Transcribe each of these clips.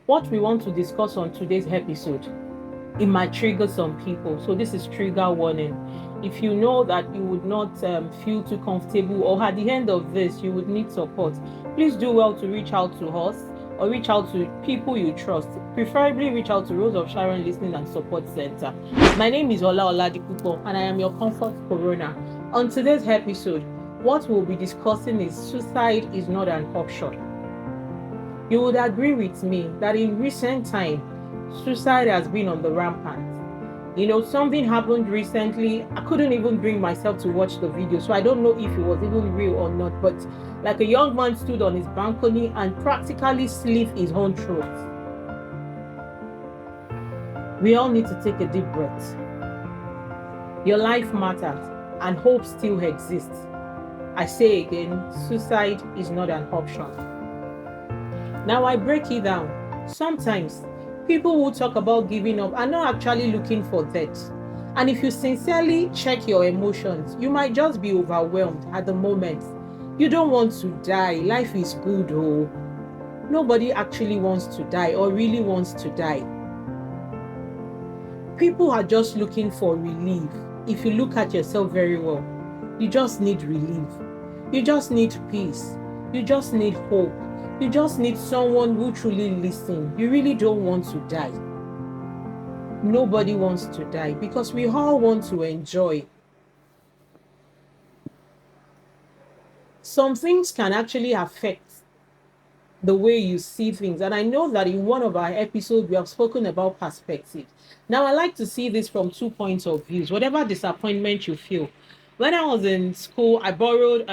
What we want to discuss on today's episode, it might trigger some people. So this is trigger warning. If you know that you would not feel too comfortable, or at the end of this you would need support, please do well to reach out to us or reach out to people you trust. Preferably reach out to Rose of Sharon Listening and Support Center. My name is Ola Oladipupo and I am your comfort corona. On today's episode, what we'll be discussing is suicide is not an option. You would agree with me that in recent time, suicide has been on the rampant. Something happened recently. I couldn't even bring myself to watch the video, so I don't know if it was even real or not. But like a young man stood on his balcony and practically slit his own throat. We all need to take a deep breath. Your life matters and hope still exists. I say again, suicide is not an option. Now I break it down. Sometimes people who talk about giving up are not actually looking for death. And if you sincerely check your emotions, you might just be overwhelmed at the moment. You don't want to die. Life is good, oh. Nobody actually wants to die or really wants to die. People are just looking for relief. If you look at yourself very well, you just need relief. You just need peace. You just need hope. You just need someone who truly listens. You really don't want to die. Nobody wants to die because we all want to enjoy. Some things can actually affect the way you see things. And I know that in one of our episodes, we have spoken about perspective. Now, I like to see this from 2 points of view. Whatever disappointment you feel. When I was in school, I borrowed,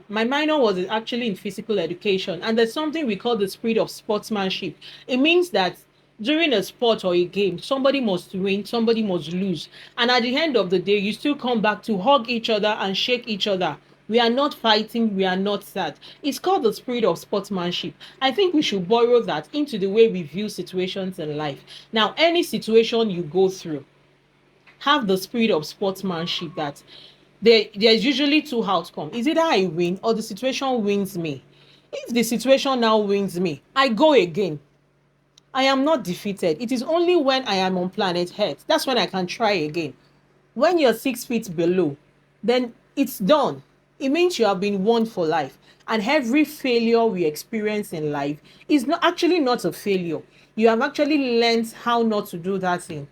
my minor was actually in physical education. And there's something we call the spirit of sportsmanship. It means that during a sport or a game, somebody must win, somebody must lose. And at the end of the day, you still come back to hug each other and shake each other. We are not fighting, we are not sad. It's called the spirit of sportsmanship. I think we should borrow that into the way we view situations in life. Now, any situation you go through, have the spirit of sportsmanship that there's usually two outcomes. Is either I win or the situation wins me. If the situation now wins me, I go again. I am not defeated. It is only when I am on planet Earth. That's when I can try again. When you're 6 feet below, then it's done. It means you have been warned for life. And every failure we experience in life is not a failure. You have actually learned how not to do that thing.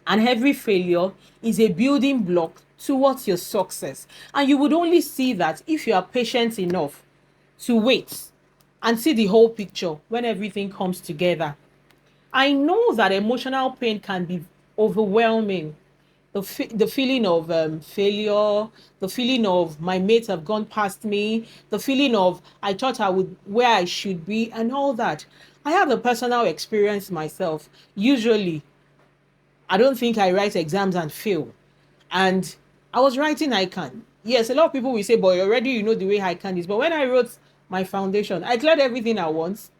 And every failure is a building block towards your success. And you would only see that if you are patient enough to wait and see the whole picture when everything comes together. I know that emotional pain can be overwhelming. The feeling of failure, the feeling of my mates have gone past me, the feeling of I thought I would where I should be, and all that. I have a personal experience myself. Usually, I don't think I write exams and fail. And I was writing ICANN. Yes, a lot of people will say, but already you know the way ICANN is. But when I wrote my foundation, I cleared everything at once.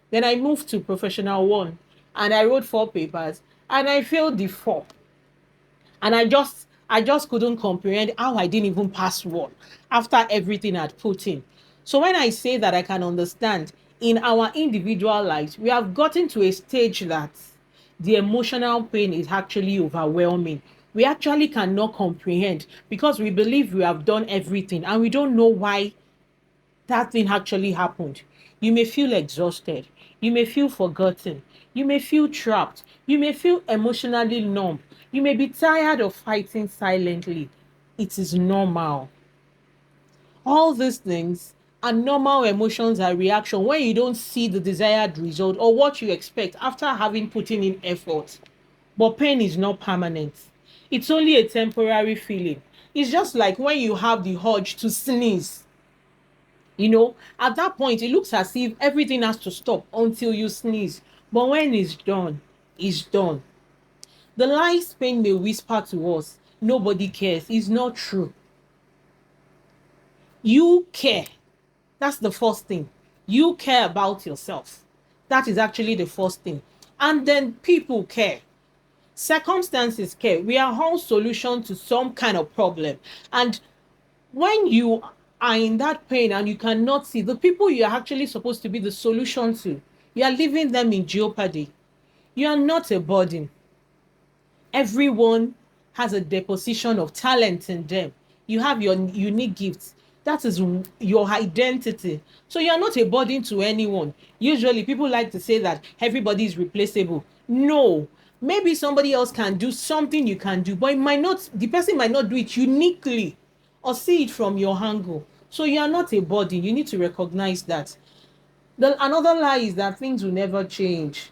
Then I moved to professional one and I wrote 4 papers and I failed the 4. And I just couldn't comprehend how I didn't even pass one after everything I'd put in. So when I say that, I can understand in our individual lives, we have gotten to a stage that the emotional pain is actually overwhelming. We actually cannot comprehend because we believe we have done everything and we don't know why that thing actually happened. You may feel exhausted. You may feel forgotten. You may feel trapped. You may feel emotionally numb. You may be tired of fighting silently. It is normal. All these things are normal emotions and reaction when you don't see the desired result or what you expect after having put in effort. But pain is not permanent. It's only a temporary feeling. It's just like when you have the urge to sneeze. At that point, it looks as if everything has to stop until you sneeze. But when it's done, it's done. The lies pain may whisper to us, nobody cares. It's not true. You care. That's the first thing. You care about yourself. That is actually the first thing. And then people care. Circumstances care. We are all solution to some kind of problem. And when you are in that pain and you cannot see the people you are actually supposed to be the solution to, You are leaving them in jeopardy. You are not a burden. Everyone has a deposition of talent in them. You have your unique gifts. That is your identity. So you are not a burden to anyone. Usually people like to say that everybody is replaceable. No. Maybe somebody else can do something you can do, but it might not, the person might not do it uniquely or see it from your angle. So you are not a burden. You need to recognize that. Another lie is that things will never change.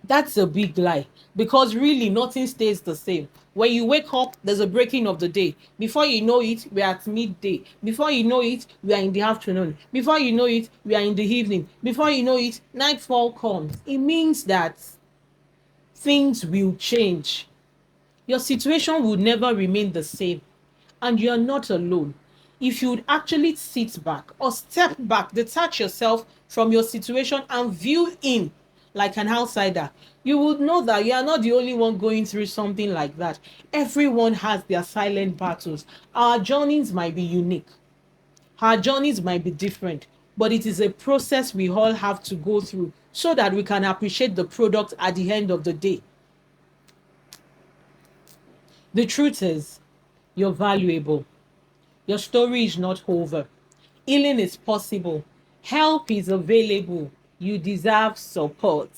That's a big lie, because really nothing stays the same. When you wake up, there's a breaking of the day. Before you know it, we're at midday. Before you know it, we are in the afternoon. Before you know it, we are in the evening. Before you know it, nightfall comes. It means that things will change. Your situation will never remain the same, and you're not alone. If you would actually sit back or step back, detach yourself from your situation and view in like an outsider, you would know that you are not the only one going through something like that. Everyone has their silent battles. Our journeys might be unique, our journeys might be different, but it is a process we all have to go through so that we can appreciate the product at the end of the day. The truth is, you're valuable. Your story is not over. Healing is possible. Help is available. You deserve support.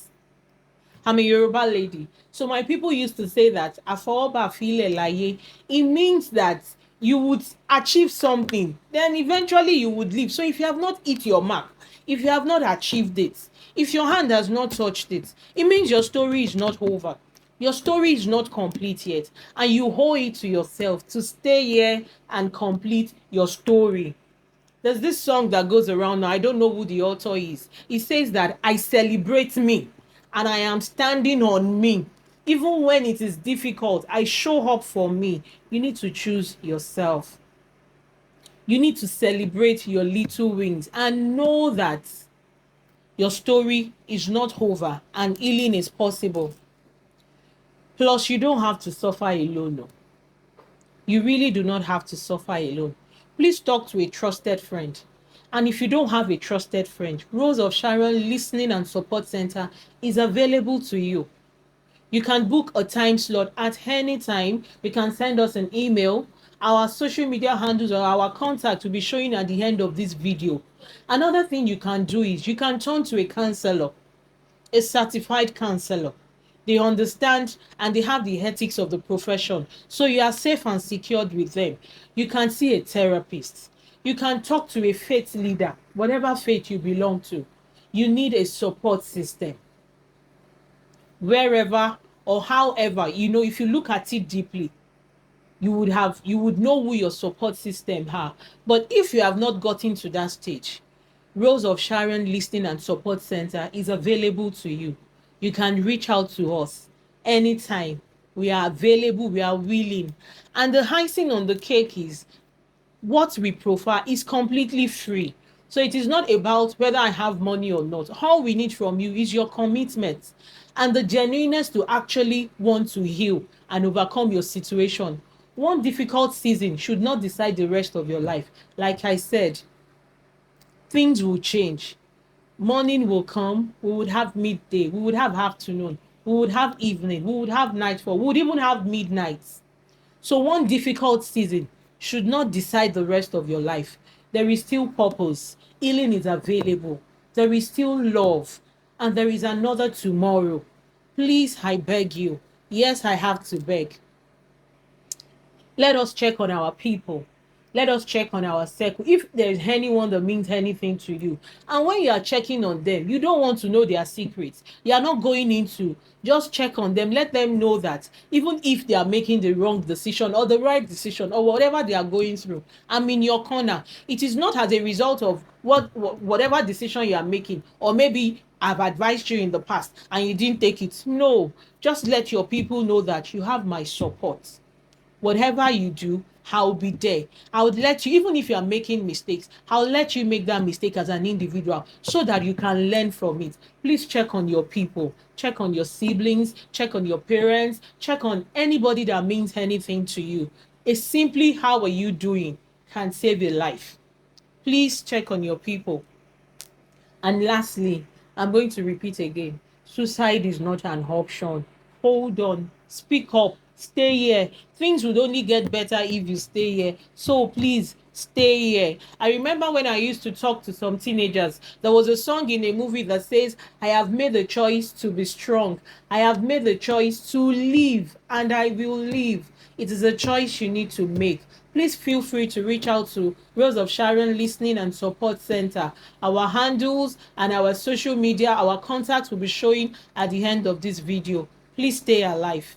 I'm a Yoruba lady. So my people used to say that Afoba file laye. It means that you would achieve something, then eventually you would leave. So if you have not hit your mark, if you have not achieved it, if your hand has not touched it, it means your story is not over. Your story is not complete yet, and you owe it to yourself to stay here and complete your story. There's this song that goes around now. I don't know who the author is. It says that I celebrate me and I am standing on me. Even when it is difficult, I show up for me. You need to choose yourself. You need to celebrate your little wins and know that your story is not over and healing is possible. Plus, you don't have to suffer alone. No. You really do not have to suffer alone. Please talk to a trusted friend. And if you don't have a trusted friend, Rose of Sharon Listening and Support Center is available to you. You can book a time slot at any time. You can send us an email. Our social media handles or our contact will be showing at the end of this video. Another thing you can do is you can turn to a counselor, a certified counselor. They understand and they have the ethics of the profession. So you are safe and secured with them. You can see a therapist. You can talk to a faith leader, whatever faith you belong to. You need a support system. Wherever or however, if you look at it deeply, you would know who your support system are. But if you have not gotten to that stage, Rose of Sharon Listening and Support Center is available to you. You can reach out to us anytime. We are available, we are willing. And the icing on the cake is what we profile is completely free. So it is not about whether I have money or not. All we need from you is your commitment and the genuineness to actually want to heal and overcome your situation. One difficult season should not decide the rest of your life. Like I said, things will change. Morning will come, we would have midday, we would have afternoon, we would have evening, we would have nightfall, we would even have midnight. So one difficult season should not decide the rest of your life. There is still purpose. Healing is available. There is still love. And there is another tomorrow. Please, I beg you. Yes, I have to beg. Let us check on our people. Let us check on our circle. If there's anyone that means anything to you, and when you are checking on them, you don't want to know their secrets. You are not going into, just check on them. Let them know that even if they are making the wrong decision or the right decision or whatever they are going through, I'm in your corner. It is not as a result of whatever decision you are making, or maybe I've advised you in the past and you didn't take it. No, just let your people know that you have my support. Whatever you do, I'll be there. I would let you, even if you are making mistakes, I'll let you make that mistake as an individual so that you can learn from it. Please check on your people, check on your siblings, check on your parents, check on anybody that means anything to you. It's simply how are you doing can save a life. Please check on your people. And lastly, I'm going to repeat again. Suicide is not an option. Hold on. Speak up. Stay here. Things would only get better if you stay here. So please stay here. I remember when I used to talk to some teenagers, there was a song in a movie that says, I have made the choice to be strong. I have made the choice to live, and I will live. It is a choice you need to make. Please feel free to reach out to Rose of Sharon Listening and Support Center. Our handles and our social media, our contacts will be showing at the end of this video. Please stay alive.